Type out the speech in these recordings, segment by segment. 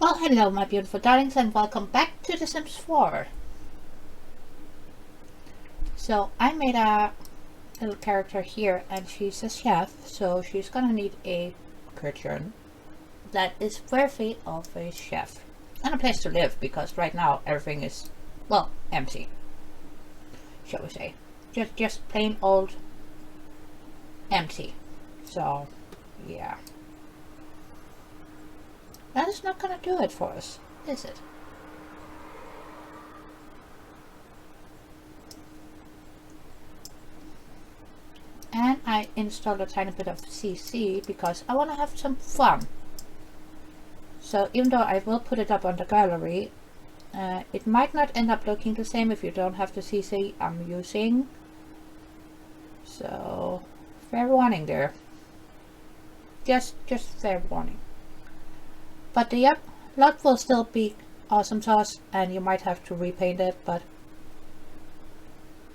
Well, hello my beautiful darlings, and welcome back to The Sims 4. So I made a little character here, and she's a chef, so she's gonna need a kitchen that is worthy of a chef. And a place to live, because right now everything is, well, empty, shall we say. Just plain old empty. So, yeah. That is not gonna do it for us, is it? And I installed a tiny bit of CC because I want to have some fun. So even though I will put it up on the gallery, it might not end up looking the same if you don't have the CC I'm using. So fair warning there. Just fair warning. But the lot will still be awesome sauce, and you might have to repaint it, but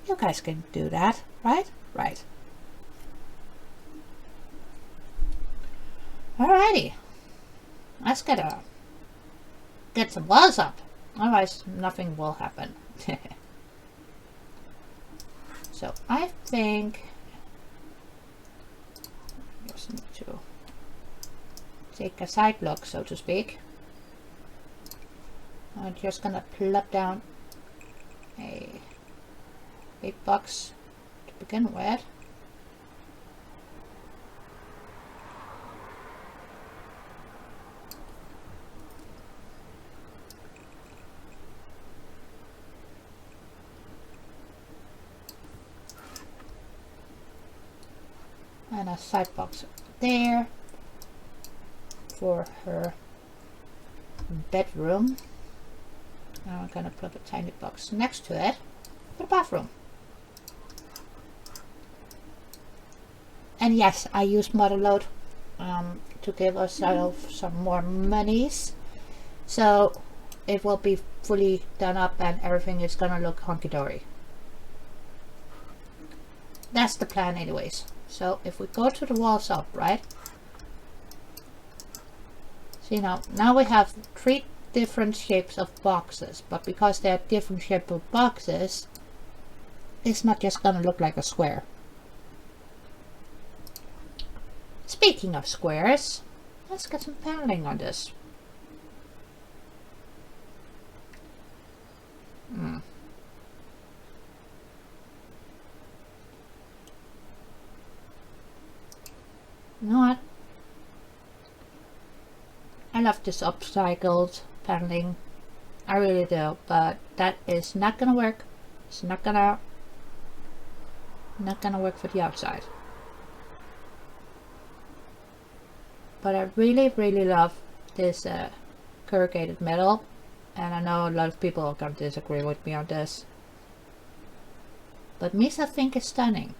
you guys can do that, right? Right. Alrighty. Let's get some walls up. Otherwise nothing will happen. So I think I just need to take a side block, so to speak. I'm just gonna plop down a big box to begin with. And a side box there for her bedroom. Now I'm gonna put a tiny box next to it for the bathroom. And yes, I used model load to give ourselves some more monies, so it will be fully done up and everything is gonna look hunky-dory. That's the plan anyways. So if we go to the walls up, right? See, now we have 3 different shapes of boxes, but because they're different shapes of boxes, it's not just gonna look like a square. Speaking of squares, let's get some paneling on this. You know what? I love this upcycled paneling. I really do, but that is not gonna work. It's not gonna work for the outside. But I really love this corrugated metal, and I know a lot of people are gonna disagree with me on this, but Misa think it's stunning.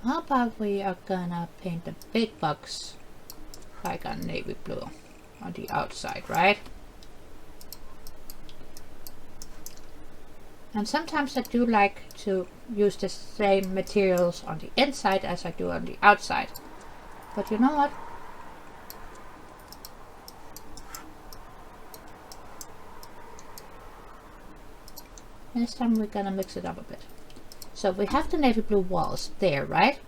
How about we are gonna paint the big box like a navy blue on the outside, right? And sometimes I do like to use the same materials on the inside as I do on the outside. But you know what? This time we're gonna mix it up a bit. So we have the navy blue walls there, right?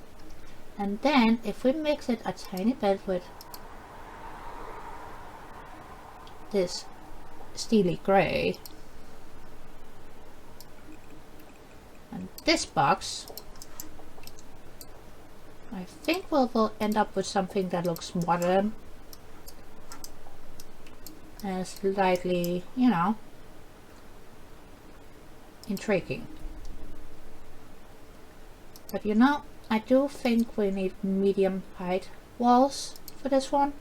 And then if we mix it a tiny bit with this steely gray, and this box, I think we'll end up with something that looks modern and slightly, you know, intriguing. But you know, I do think we need medium height walls for this one.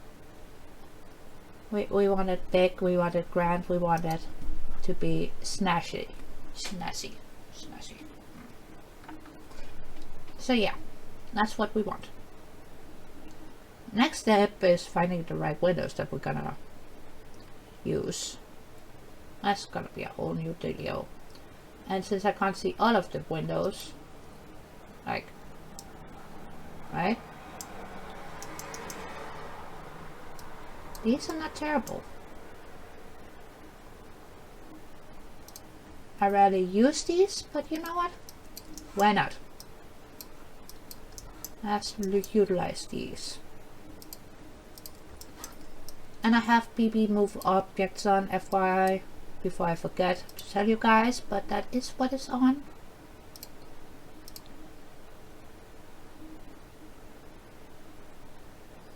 We want it big, we want it grand, we want it to be snazzy. So yeah, that's what we want. Next step is finding the right windows that we're gonna use. That's gonna be a whole new video. And since I can't see all of the windows, like, right? These are not terrible. I rarely use these, but you know what? Why not? Let's utilize these. And I have BB move objects on, FYI, before I forget to tell you guys, but that is what is on.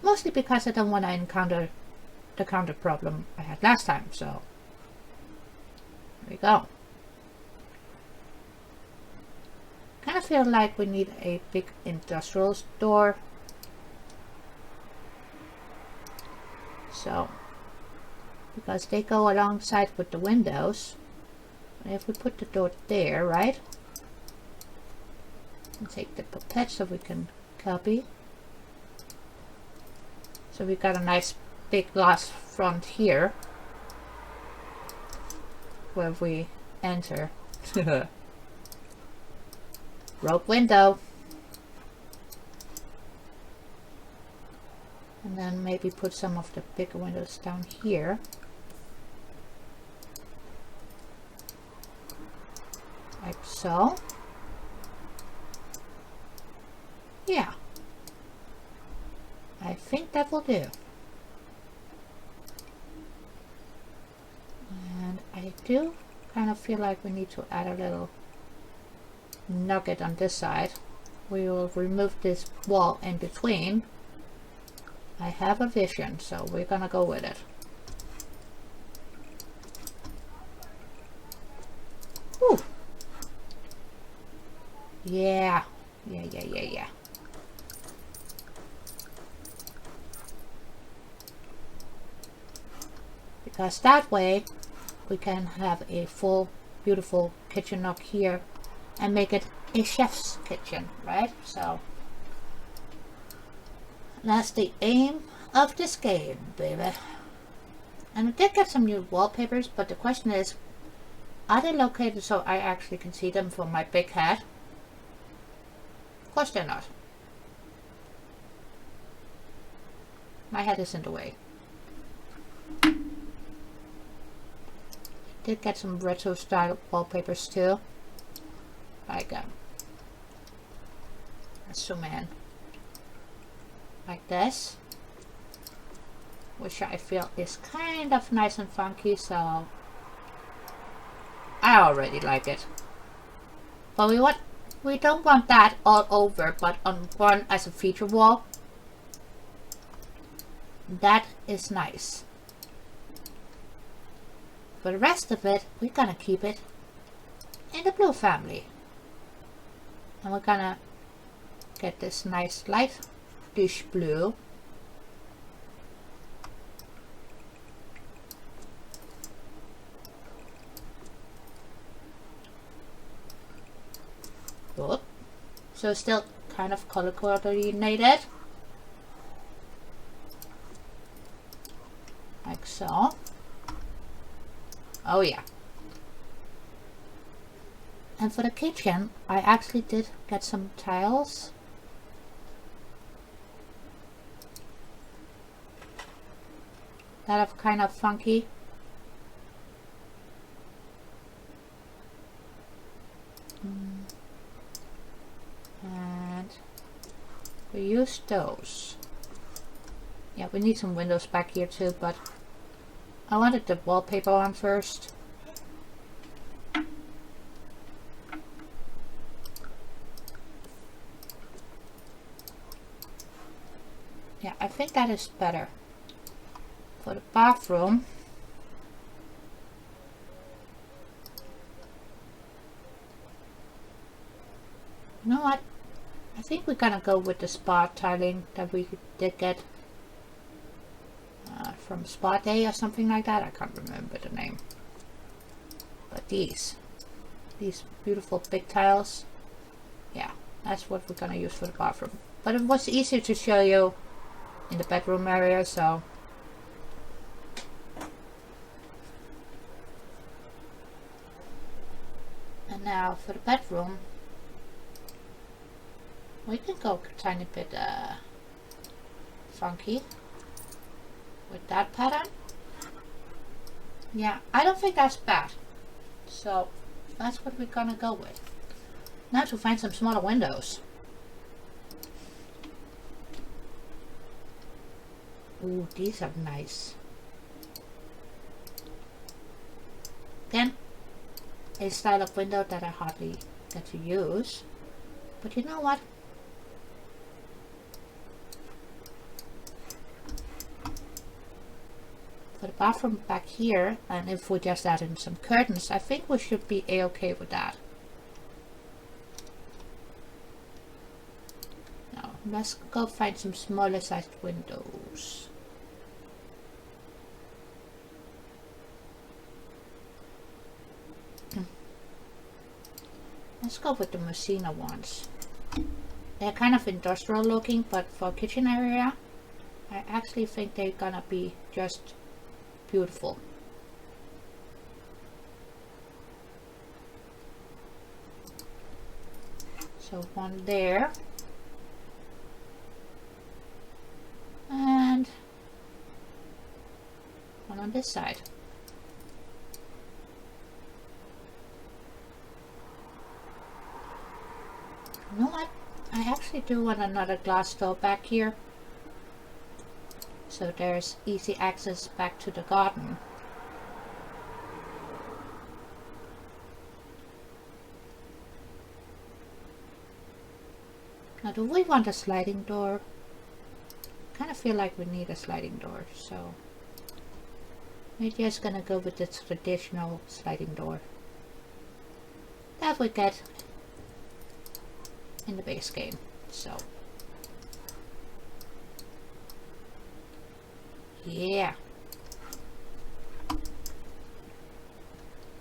Mostly because I don't want to encounter the counter problem I had last time, so there we go. Kind of feel like we need a big industrial door. So, because they go alongside with the windows. And if we put the door there, right? And take the pipette so we can copy. So we got a nice big glass front here where we enter. Rope window. And then maybe put some of the bigger windows down here. Like so. Yeah. I think that will do. And I do kind of feel like we need to add a little nugget on this side. We will remove this wall in between. I have a vision, so we're gonna go with it. Whew. Yeah. Yeah. Because that way we can have a full beautiful kitchen nook here and make it a chef's kitchen, right? So that's the aim of this game, baby. And I did get some new wallpapers, but the question is, are they located so I actually can see them from my big head? Of course they're not. My head is in the way. Did get some retro style wallpapers too. Like zoom in. Like this, which I feel is kind of nice and funky, so I already like it. But we don't want that all over, but on one as a feature wall. That is nice. For the rest of it, we're gonna keep it in the blue family, and we're gonna get this nice light dish blue. Good. So still kind of color coordinated. Like so. Oh yeah. And for the kitchen, I actually did get some tiles. That are kind of funky. And we use those. Yeah, we need some windows back here too, but I wanted the wallpaper on first. Yeah, I think that is better. For the bathroom, you know what? I think we're gonna go with the spa tiling that we did get from Spa Day or something like that. I can't remember the name. But these beautiful big tiles, yeah, that's what we're gonna use for the bathroom. But it was easier to show you in the bedroom area, so Now for the bedroom, we can go a tiny bit funky with that pattern. Yeah, I don't think that's bad. So that's what we're gonna go with. Now to find some smaller windows. Ooh, these are nice. Again, a style of window that I hardly get to use. But you know what? For the bathroom back here, and if we just add in some curtains, I think we should be a-okay with that. Now, let's go find some smaller sized windows. Let's go with the Messina ones. They're kind of industrial looking, but for a kitchen area, I actually think they're gonna be just beautiful. So one there. And one on this side. You know what? I actually do want another glass door back here. So there's easy access back to the garden. Now do we want a sliding door? I kind of feel like we need a sliding door, so we're just gonna go with the traditional sliding door that we get in the base game. So yeah.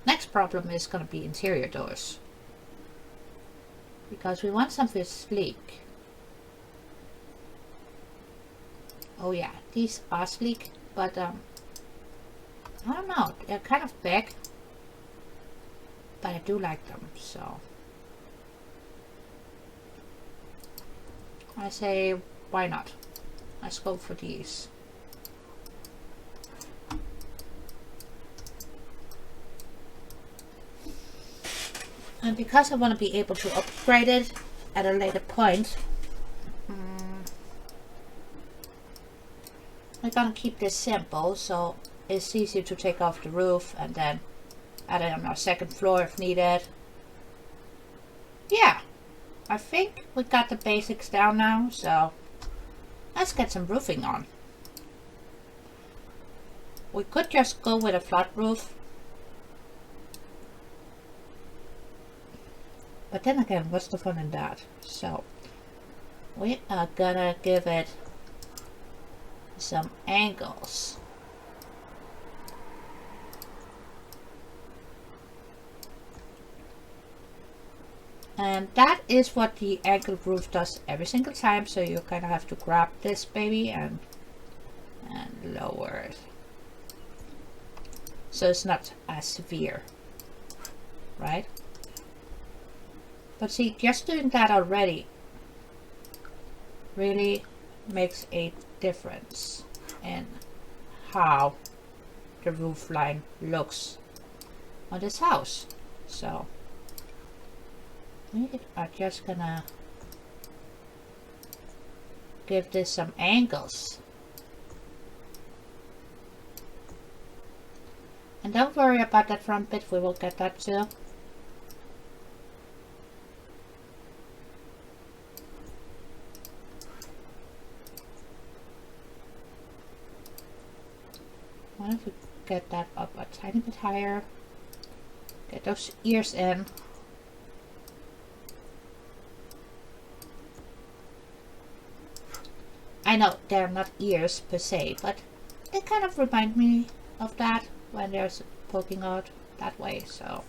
Next problem is gonna be interior doors, because we want something sleek. Oh yeah, these are sleek, but I don't know, they're kind of big, but I do like them, so I say, why not? Let's go for these. And because I want to be able to upgrade it at a later point, I'm gonna keep this simple, so it's easy to take off the roof and then add it on our second floor if needed. Yeah, I think we got the basics down now, so let's get some roofing on. We could just go with a flat roof, but then again, what's the fun in that? So we are gonna give it some angles. And that is what the angled roof does every single time, so you kind of have to grab this baby and lower it, so it's not as severe, right? But see, just doing that already really makes a difference in how the roof line looks on this house. So we are just gonna give this some angles. And don't worry about that front bit, we will get that too. What if we get that up a tiny bit higher? Get those ears in. I know they're not ears per se, but they kind of remind me of that when they're poking out that way, so.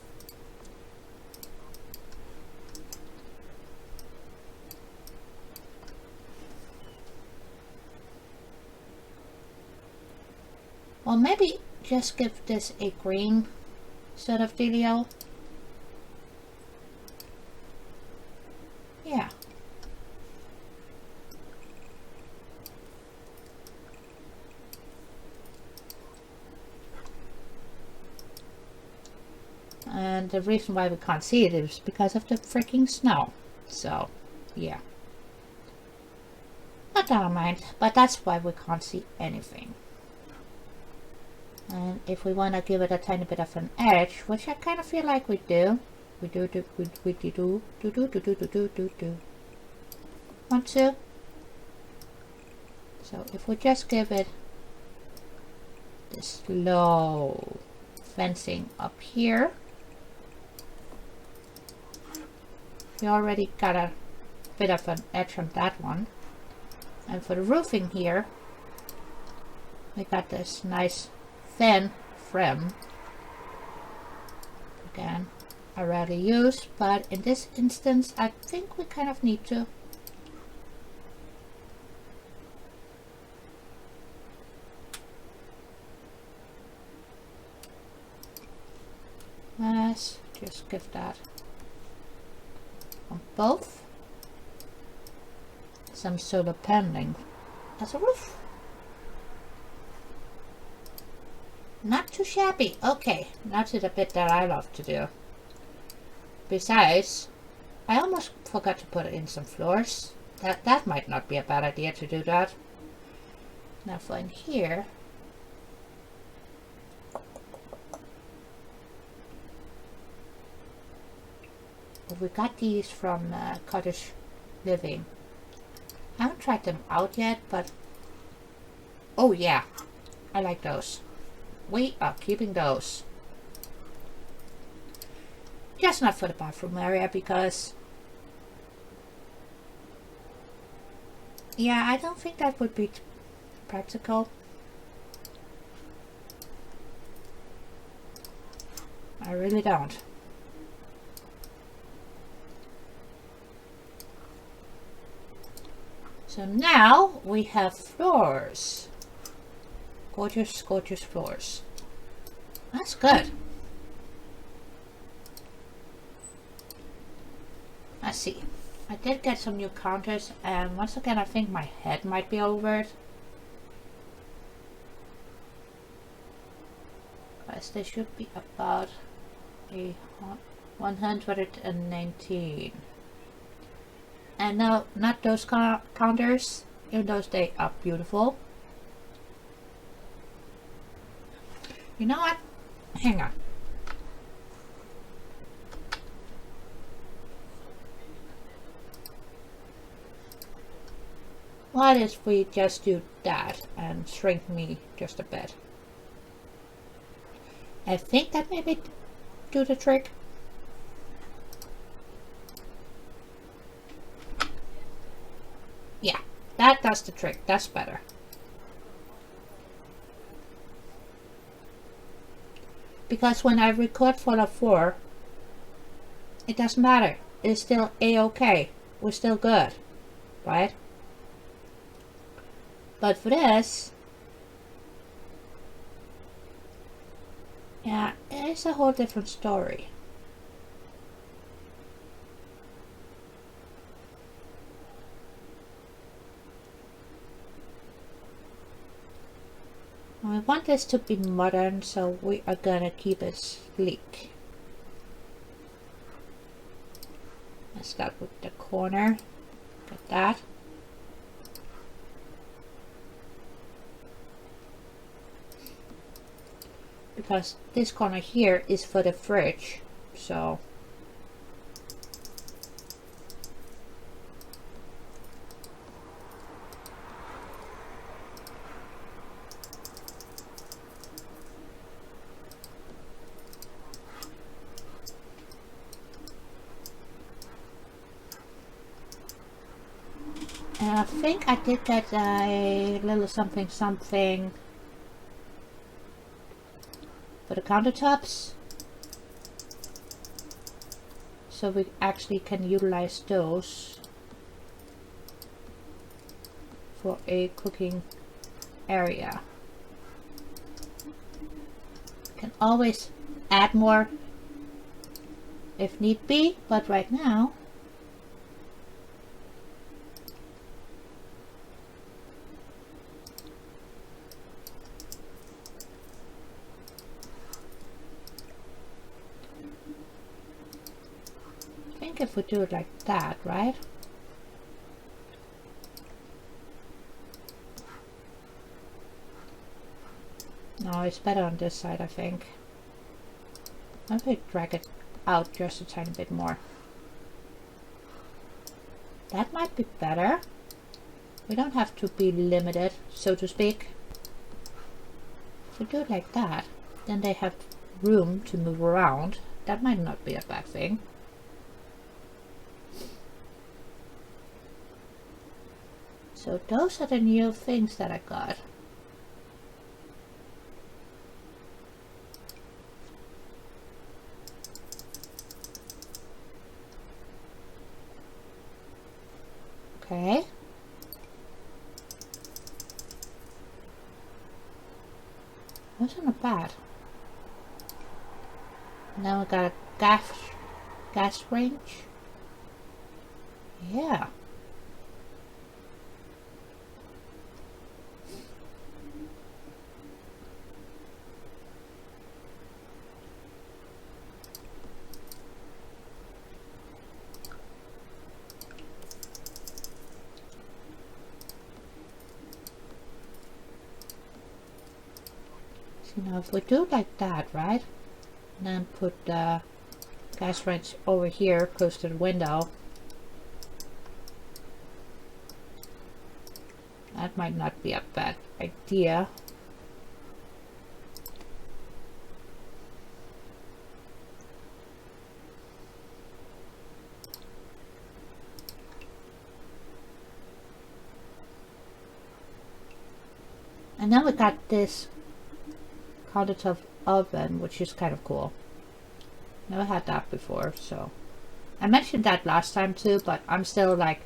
Well, maybe just give this a green sort of dealio. Yeah. And the reason why we can't see it is because of the freaking snow. So, yeah. Not that I mind, but that's why we can't see anything. And if we want to give it a tiny bit of an edge, which I kind of feel like we do. We do. Want to? So if we just give it this low fencing up here, we already got a bit of an edge on that one. And for the roofing here, we got this nice thin frame. Again, I rarely use, but in this instance, I think we kind of need to. Let's just give that on both. Some solar paneling as a roof. Not too shabby. Okay, now to the bit that I love to do. Besides, I almost forgot to put in some floors. That might not be a bad idea to do that. Now for in here, we got these from Cottage Living. I haven't tried them out yet, but oh yeah, I like those. We are keeping those. Just not for the bathroom area because, yeah, I don't think that would be practical. I really don't. So now we have floors. Gorgeous, gorgeous floors. That's good. Let's see. I did get some new counters, and once again I think my head might be over it. Because they should be about a 119. And no, not those counters, even though they are beautiful. You know what? Hang on. What if we just do that and shrink me just a bit? I think that maybe do the trick. Yeah, that does the trick. That's better. Because when I record for the 4, it doesn't matter. It's still a-okay. We're still good, right? But for this, yeah, it's a whole different story. I want this to be modern, so we are gonna keep it sleek. Let's start with the corner. Get that. Because this corner here is for the fridge, so and I think I did get a little something for the countertops, so we actually can utilize those for a cooking area. Can always add more if need be, but right now think if we do it like that, right? No, it's better on this side, I think. Maybe drag it out just a tiny bit more. That might be better. We don't have to be limited, so to speak. If we do it like that, then they have room to move around. That might not be a bad thing. So those are the new things that I got. Okay. Those are not bad. Now we got a gas range. Yeah. So now if we do like that, right? And then put the gas range over here close to the window. That might not be a bad idea. And then we got this countertop oven, which is kind of cool. Never had that before, so I mentioned that last time too, but I'm still like,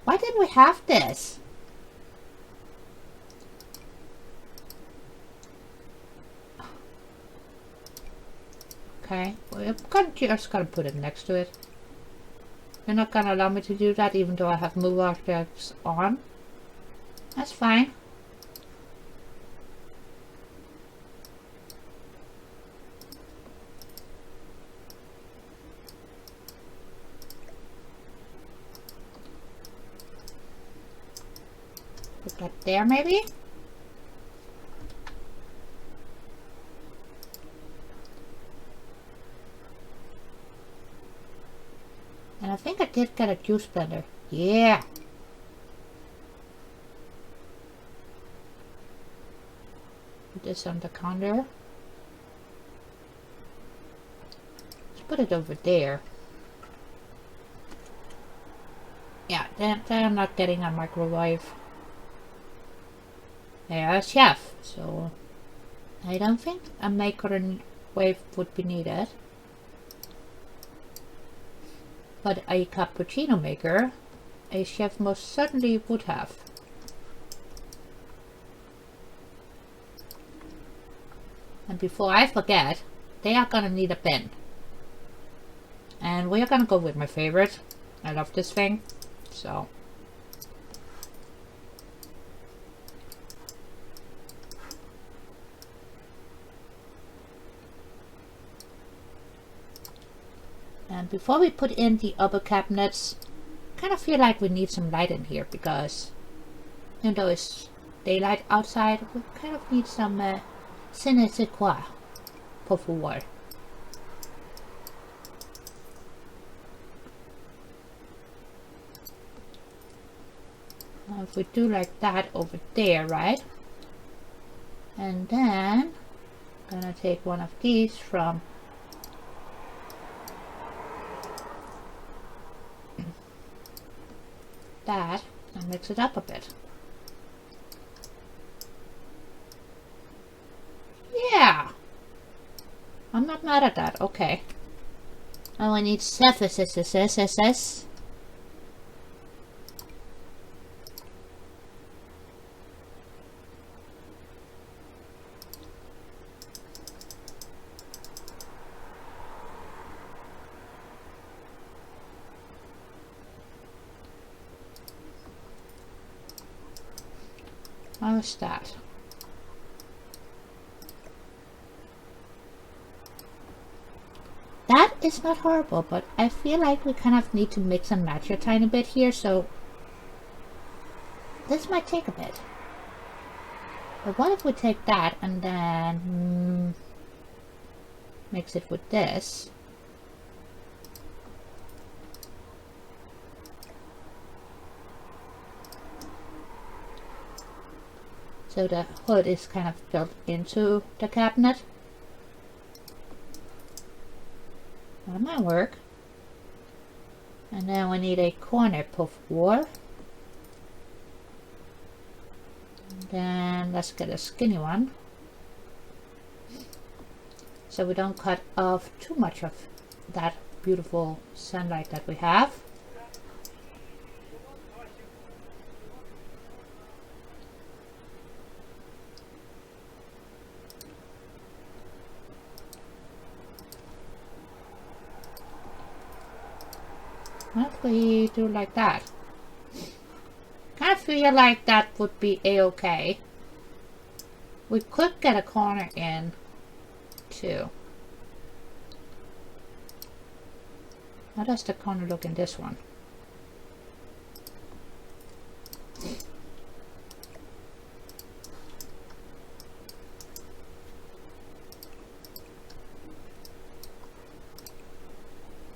why didn't we have this? Okay, we're just gonna put it next to it. You're not gonna allow me to do that even though I have move objects on. That's fine. Put that there maybe? And I think I did get a juice blender. Yeah! Put this on the counter. Let's put it over there. Yeah, then I'm not getting a microwave. There's chef, so I don't think a microwave would be needed. But a cappuccino maker, a chef most certainly would have. And before I forget, they are gonna need a pen. And we are gonna go with my favorite. I love this thing, so. And before we put in the upper cabinets, I kind of feel like we need some light in here because even though it's daylight outside, we kind of need some je ne sais quoi, por favor. Now if we do like that over there, right? And then I'm gonna take one of these from that and mix it up a bit. Yeah, I'm not mad at that. Okay. Oh, I need surfaces. How's that? That is not horrible, but I feel like we kind of need to mix and match a tiny bit here, so this might take a bit. But what if we take that and then mix it with this? So the hood is kind of built into the cabinet. That might work. And then we need a corner puff wall. And then let's get a skinny one, so we don't cut off too much of that beautiful sunlight that we have. What if we do like that? I feel like that would be a-okay. We could get a corner in too. How does the corner look in this one?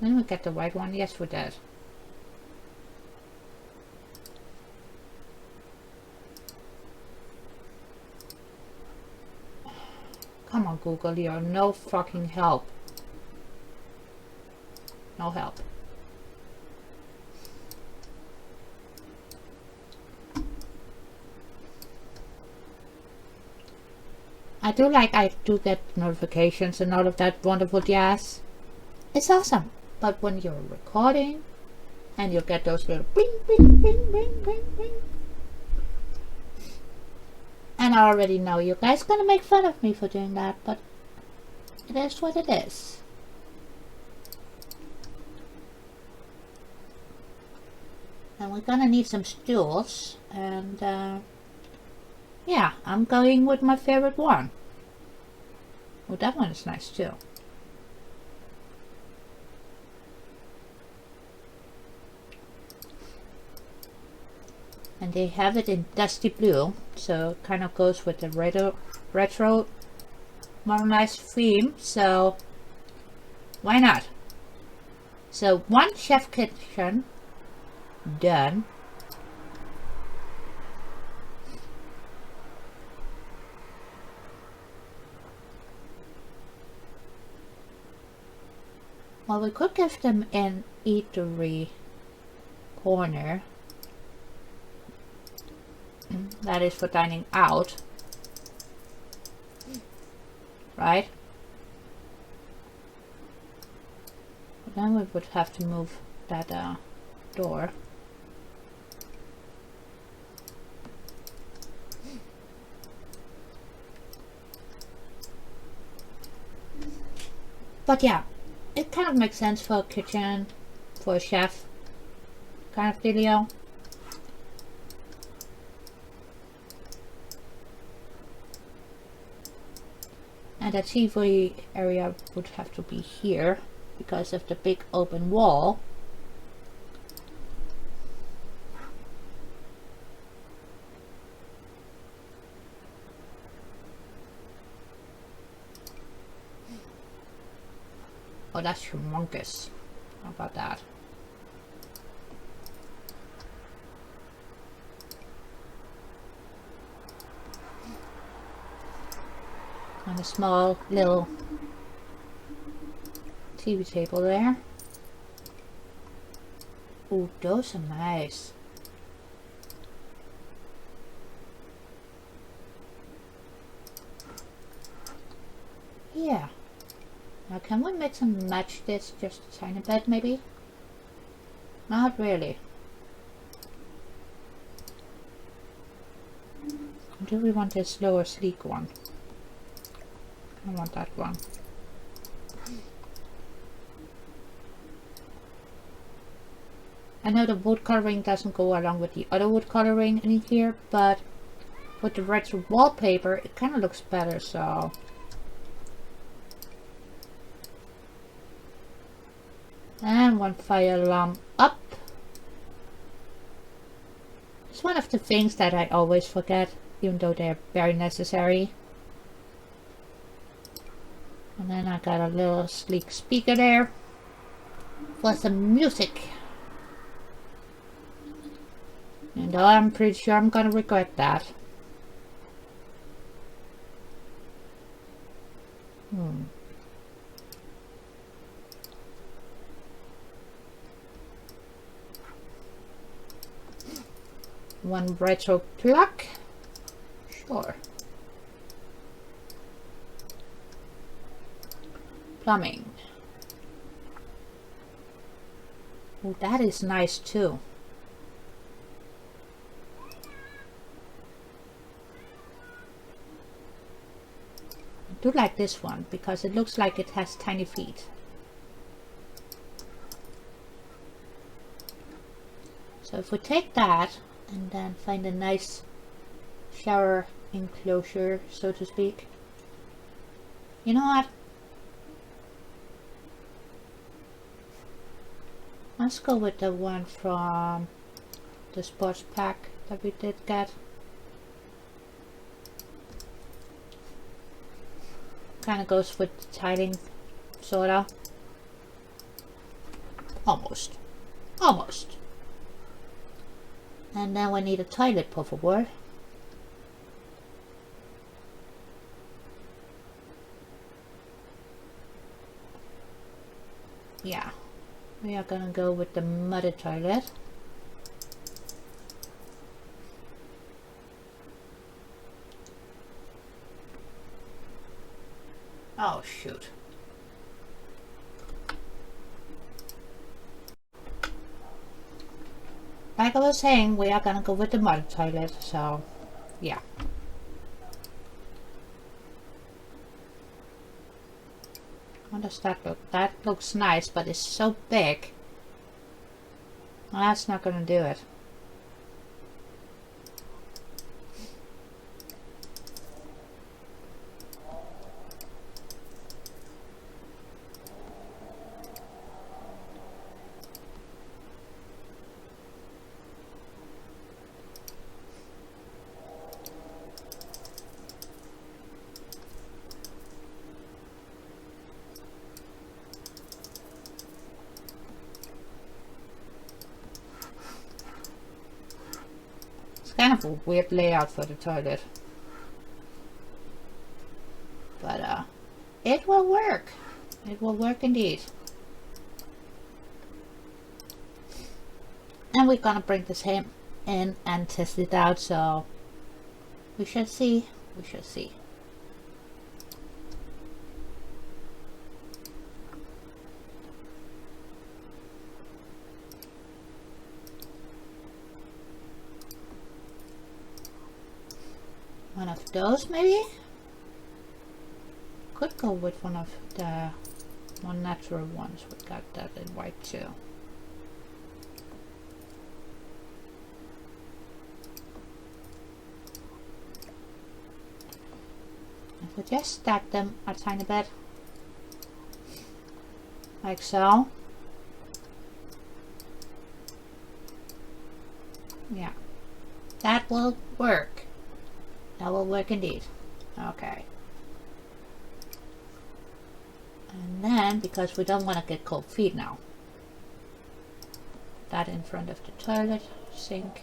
Then we get the white one. Yes, we did. Come on, Google, you're no fucking help. No help. I do get notifications and all of that wonderful jazz. It's awesome. But when you're recording and you get those little bling, bling, bling, bling, bling, bling. And I already know you guys are gonna make fun of me for doing that, but it is what it is. And we're gonna need some stools, and yeah, I'm going with my favorite one. Oh, that one is nice too. And they have it in dusty blue, so it kind of goes with the retro modernized theme, so why not? So one chef kitchen done. Well, we could give them an eatery corner. That is for dining out, right? But then we would have to move that door. But yeah, it kind of makes sense for a kitchen, for a chef kind of video. And the TV area would have to be here because of the big open wall. Oh, that's humongous. How about that? And a small little TV table there. Oh, those are nice. Yeah. Now can we mix and match this just a tiny bit maybe? Not really. Do we want this lower sleek one? I want that one. I know the wood coloring doesn't go along with the other wood coloring in here, but with the retro wallpaper it kind of looks better, so And one fire alarm up. It's one of the things that I always forget, even though they're very necessary. And then I got a little sleek speaker there for some music. And though I'm pretty sure I'm gonna regret that. One retro plug. Sure. Plumbing. Oh, that is nice too. I do like this one because it looks like it has tiny feet. So if we take that and then find a nice shower enclosure, so to speak. You know what? Let's go with the one from the sports pack that we did get. Kind of goes with the tiling, sorta. Almost. Almost. And then we need a toilet, por favor. Yeah. We are gonna go with the muddy toilet. Oh shoot. Like I was saying, we are gonna go with the muddy toilet, so yeah. How does that look? That looks nice, but it's so big. Well, that's not gonna do it. Kind of a weird layout for the toilet, but it will work. It will work indeed. And we're gonna bring this in and test it out, so we shall see. We shall see. One of those maybe? Could go with one of the more natural ones. We got that in white too. If we just stack them a tiny bit, like so. Yeah, that will work. That will work indeed. Okay. And then, because we don't want to get cold feet now, that in front of the toilet sink.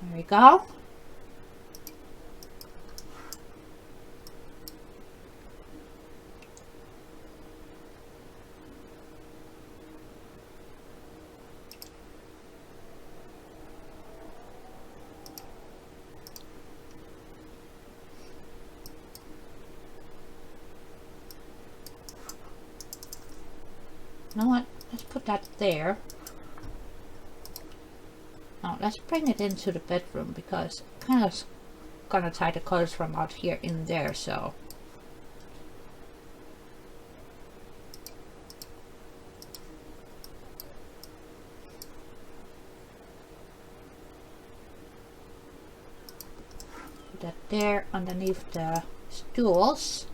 There we go. You know what? Let's put that there. Now let's bring it into the bedroom because I'm kind of gonna tie the colors from out here in there, so. Put that there underneath the stools.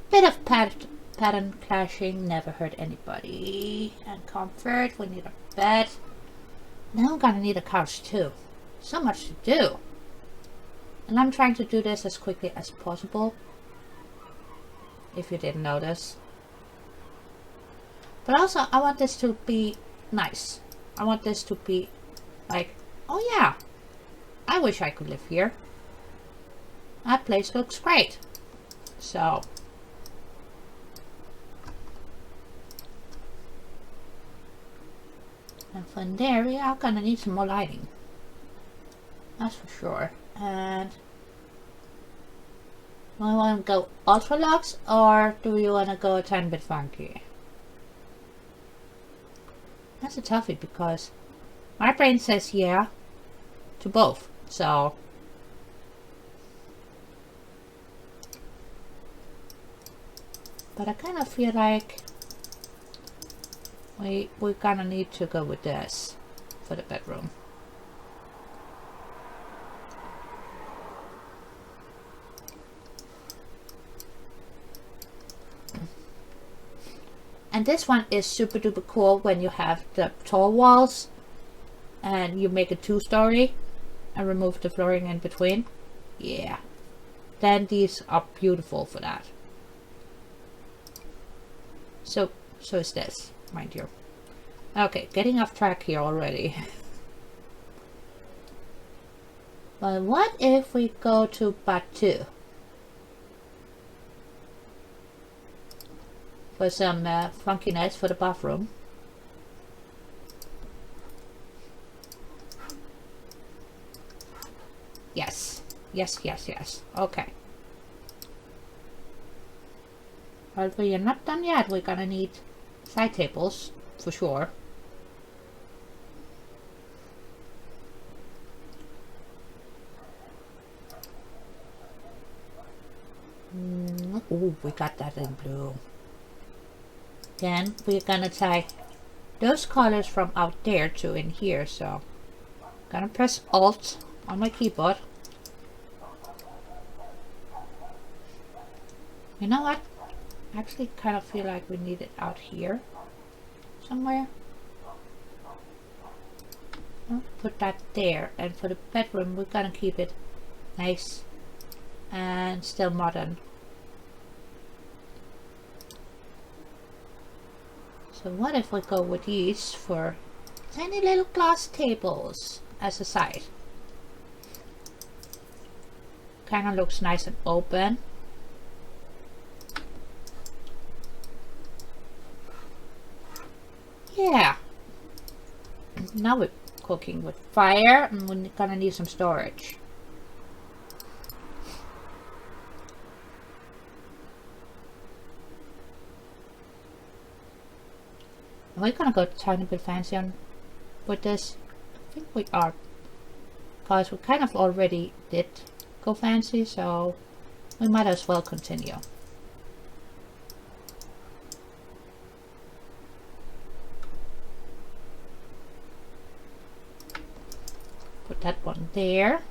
Bit of pattern clashing, never hurt anybody. And comfort, we need a bed. Now I'm gonna need a couch too. So much to do. And I'm trying to do this as quickly as possible. If you didn't notice. But also I want this to be nice. I want this to be like, oh yeah, I wish I could live here. That place looks great. So. And from there we are gonna need some more lighting. That's for sure. And do I want to go ultra luxe or do you want to go a tiny bit funky? That's a toughie because my brain says yeah to both. So but I kind of feel like we're gonna need to go with this for the bedroom. And this one is super duper cool when you have the tall walls and you make it 2-story and remove the flooring in between. Yeah, then these are beautiful for that. So is this, mind you. Okay, getting off track here already. But what if we go to Batu? For some funkiness for the bathroom. Yes. Okay. But we are not done yet. We're gonna need side tables for sure. Oh, we got that in blue. Then we're gonna tie those colors from out there to in here. So gonna press Alt on my keyboard. You know what? I actually kind of feel like we need it out here somewhere. I'll put that there, and for the bedroom we're gonna keep it nice and still modern. So what if we go with these for tiny little glass tables as a side? Kind of looks nice and open. Yeah. Now we're cooking with fire and we're gonna need some storage. We're gonna go a tiny bit fancy on with this. I think we are, because we kind of already did go fancy, so we might as well continue. Put that one there,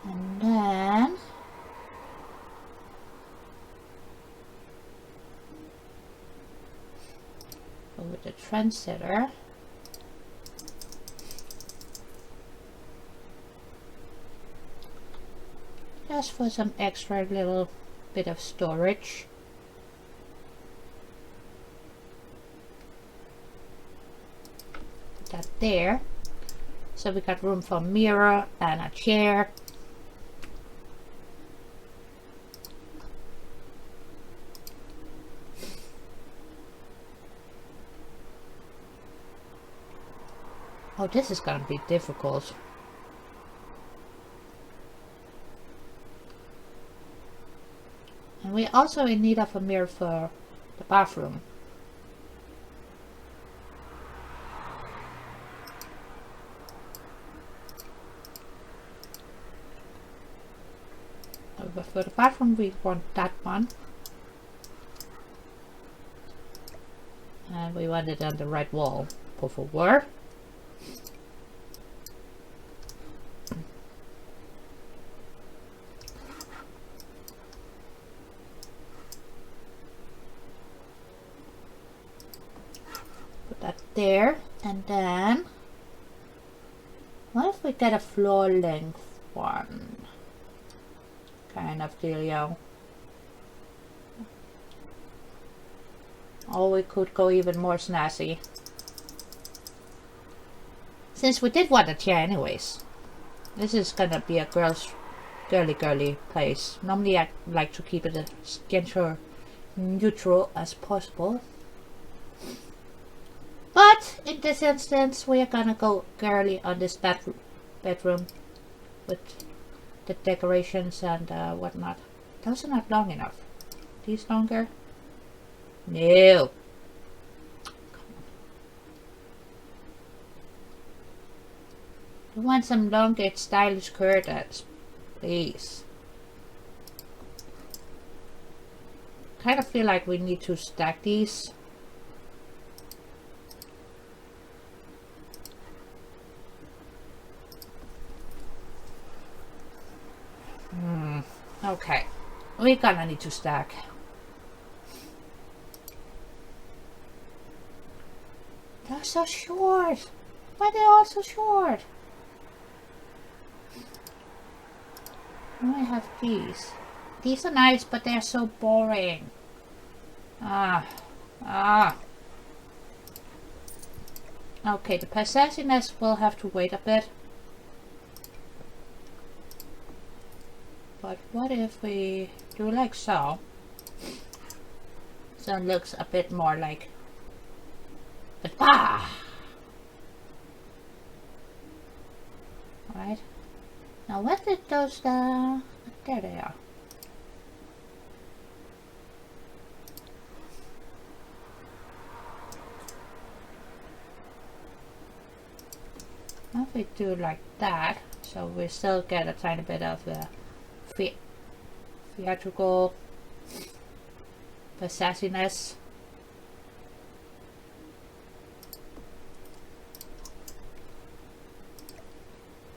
and then go with the trendsetter. Just for some extra little bit of storage. Put that there. So we got room for a mirror and a chair. Oh, this is gonna be difficult. And we're also in need of a mirror for the bathroom. But for the bathroom we want that one. And we want it on the right wall, por favor. there, and then what if we get a floor length one? Kind of dealio. Or we could go even more snazzy. Since we did want a chair anyways. This is gonna be a girly place. Normally I like to keep it as gender neutral as possible. But in this instance we are gonna go girly on this bedroom with the decorations and whatnot. Those are not long enough. These longer? No. You want some longer stylish curtains, please. Kind of feel like we need to stack these. Okay, we're gonna need to stack. They're so short. Why are they all so short? I have these. These are nice, but they're so boring. Okay, the possessiveness will have to wait a bit. But what if we do like so? So it looks a bit more like... Alright. Now where did those... there they are. Now if we do like that, so we still get a tiny bit of the theatrical sassiness.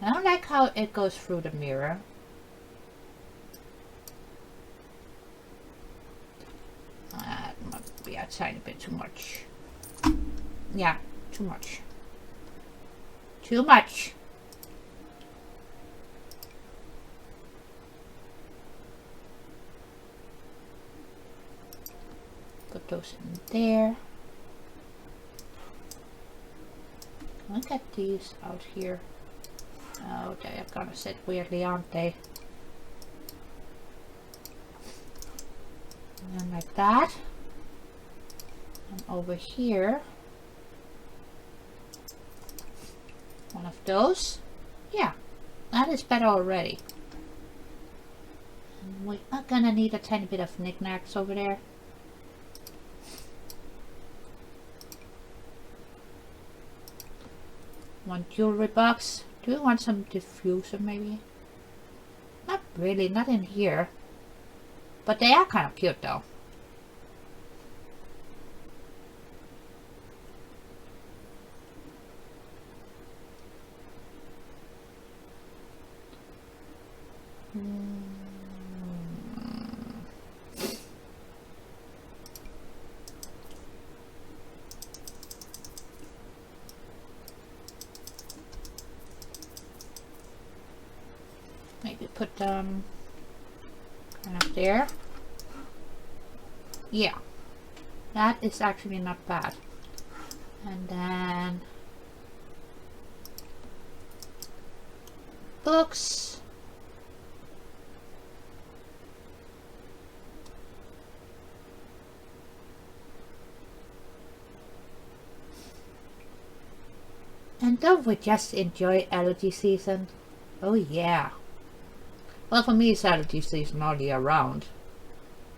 I don't like how it goes through the mirror. That might be a tiny bit too much. Yeah, too much. Too much. Put those in there. Can I get these out here? Oh, they are gonna sit weirdly, aren't they? And then like that. And over here, one of those. Yeah, that is better already. And we are gonna need a tiny bit of knickknacks over there. One jewelry box. Do we want some diffuser maybe? Not really, not in here. But they are kind of cute though. Maybe put them kind of there. Yeah, that is actually not bad. And then books. And don't we just enjoy allergy season? Oh yeah. Well, for me it's allergy season all year round.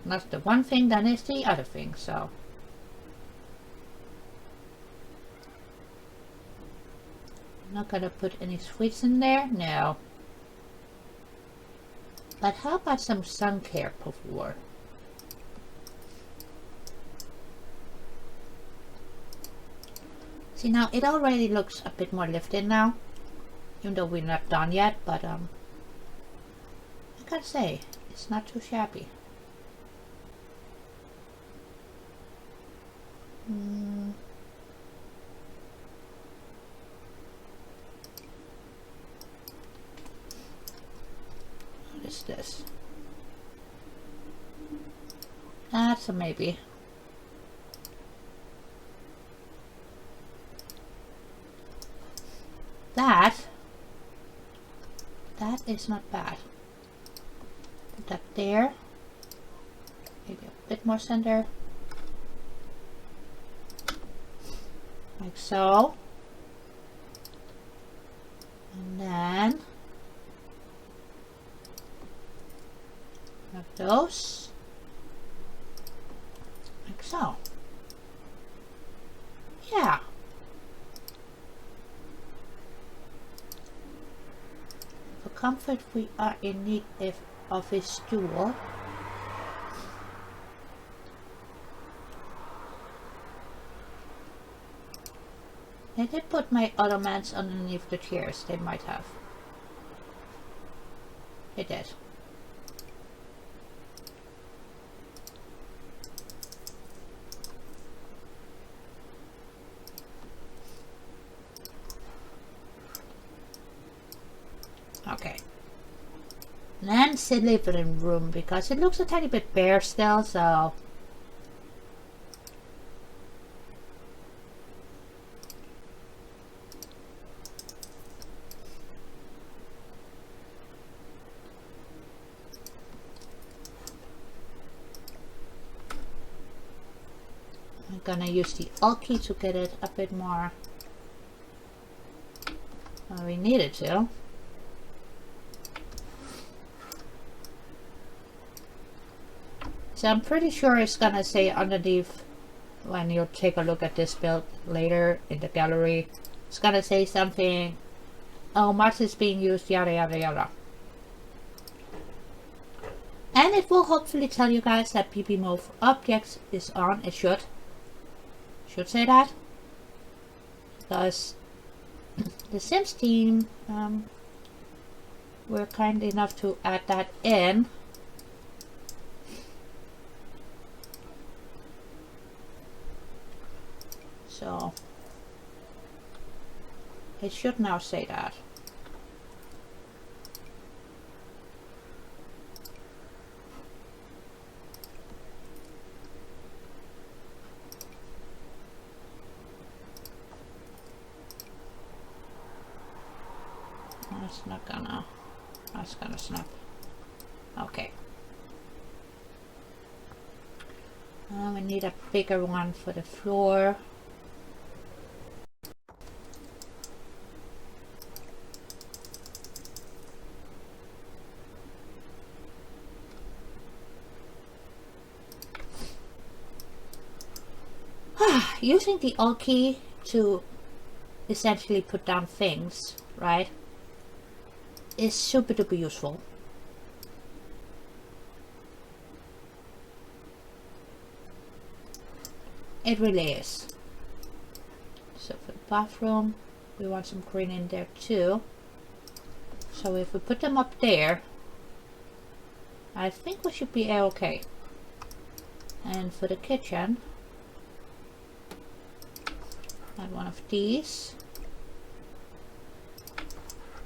Not the one thing, then it's the other thing, so. I'm not gonna put any sweets in there, no. But how about some sun care before? See, now it already looks a bit more lifted now, even though we're not done yet, but I gotta say, it's not too shabby. What is this? That's a maybe. That is not bad. Put that there. Maybe a bit more center. Like so. And then have those. Like so. Yeah. For comfort, we are in need of a stool. They did put my ottomans underneath the chairs. They might have. They did. Okay. Then the living room, because it looks a tiny bit bare still, so I'm gonna use the alt key to get it a bit more. Well, we needed to. So I'm pretty sure it's gonna say underneath, when you take a look at this build later in the gallery, it's gonna say something, oh, Mars is being used, yada yada yada. And it will hopefully tell you guys that PP Move Objects is on. It should say that, because the Sims team were kind enough to add that in. So it should now say that. That's gonna snap. Okay. We need a bigger one for the floor. Using the alt key to essentially put down things, right, is super duper useful. It really is. So for the bathroom, we want some green in there too. So if we put them up there, I think we should be okay. And for the kitchen, add one of these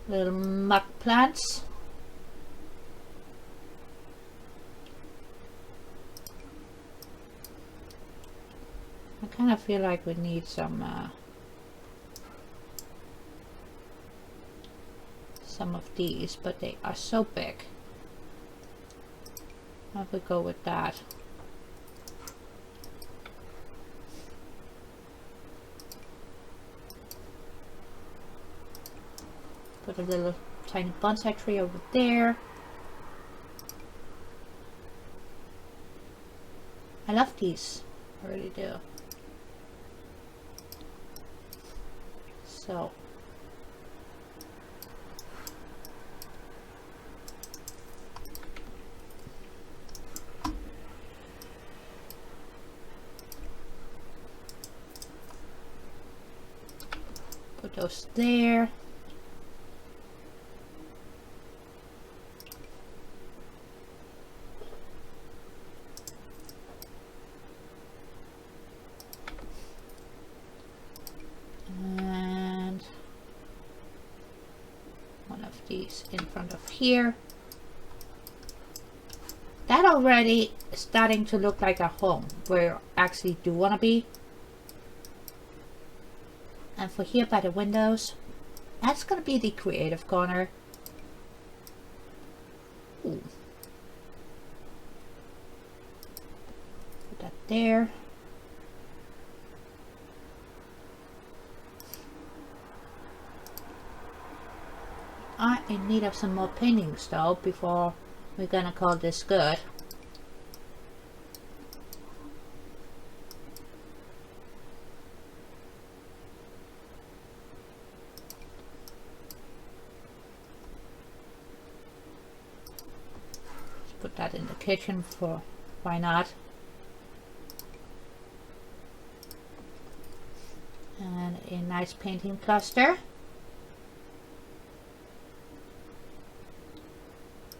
little mud plants. I kind of feel like we need some of these, but they are so big. How we go with that? Put a little tiny bonsai tree over there. I love these. I really do. So put those there. In front of here. that already is starting to look like a home where you actually do want to be. And for here by the windows, that's going to be the creative corner. Ooh. Put that there. I'm in need of some more paintings though before we're gonna call this good. Let's put that in the kitchen for why not. And a nice painting cluster.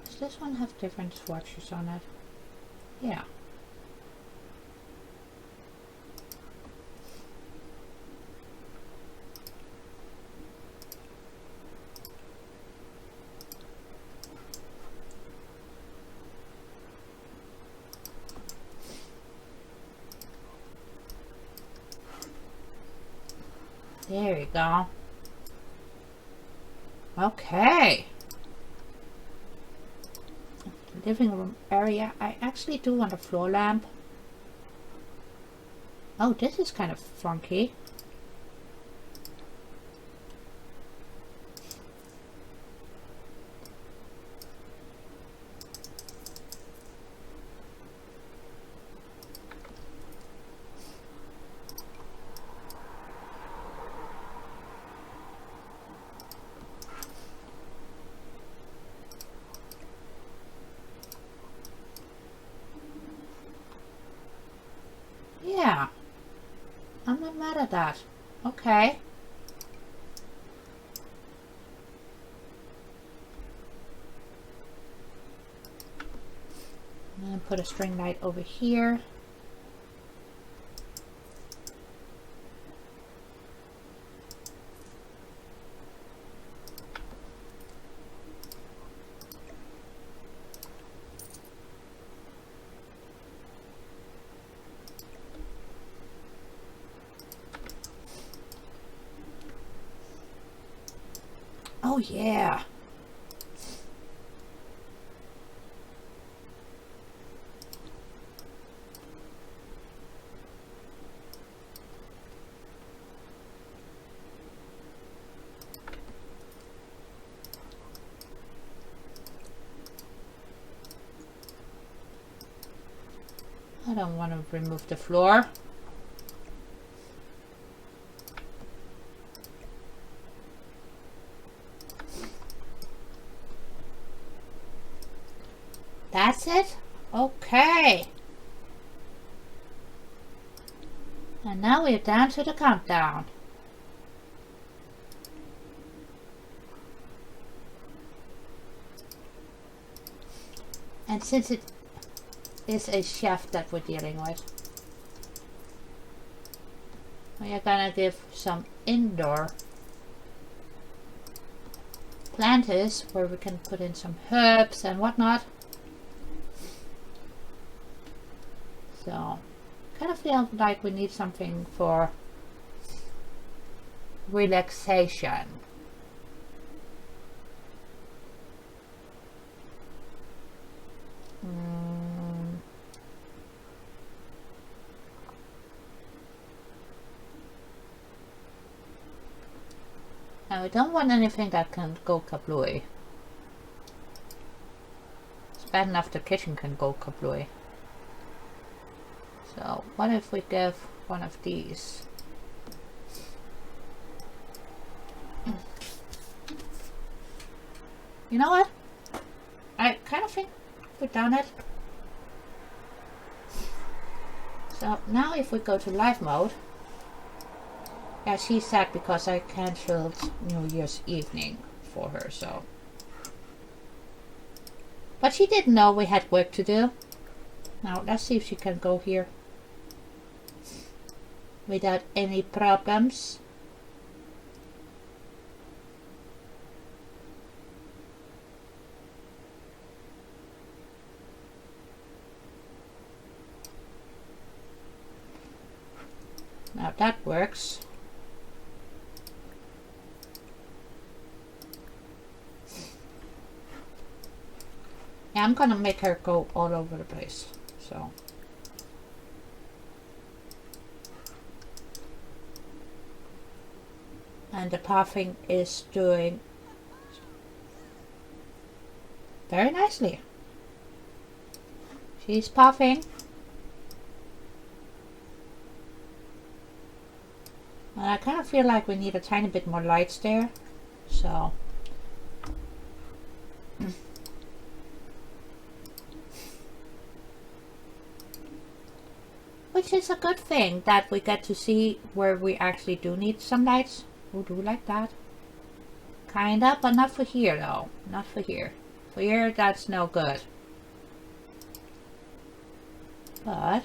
Does this one have different swatches on it? Yeah. There we go. Okay. Living room area. I actually do want a floor lamp. Oh, this is kind of funky. Yeah, I'm not mad at that. Okay. And then put a string light over here. Oh yeah. I don't want to remove the floor. That's it? Okay. And now we're down to the countdown. And since it is a chef that we're dealing with, we are gonna give some indoor planters where we can put in some herbs and whatnot. So, kind of feel like we need something for relaxation. Now we don't want anything that can go kablooey. It's bad enough the kitchen can go kablooey. So what if we give one of these? You know what? I kind of think we've done it. So now if we go to live mode, yeah, she's sad because I cancelled New Year's evening for her, so. But she didn't know we had work to do. Now let's see if she can go here without any problems. Now that works. Yeah, I'm gonna make her go all over the place. So. And the puffing is doing very nicely. She's puffing. And I kind of feel like we need a tiny bit more lights there. So. Which is a good thing that we get to see where we actually do need some lights. We'll do like that. Kinda, but not for here though. Not for here. For here, that's no good. But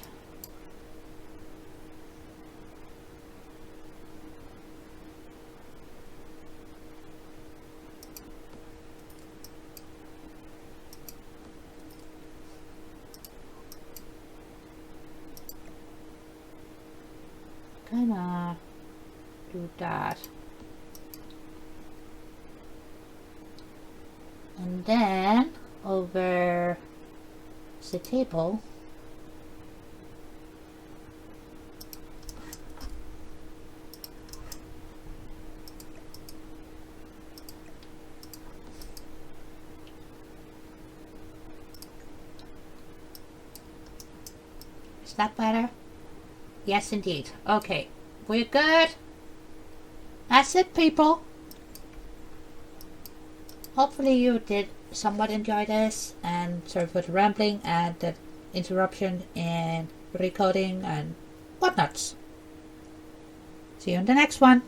gonna do that. And then over the table, is that better? Yes, indeed. Okay, we're good. That's it, people. Hopefully you did somewhat enjoy this, and sorry for the rambling and the interruption and recoding and whatnots. See you in the next one.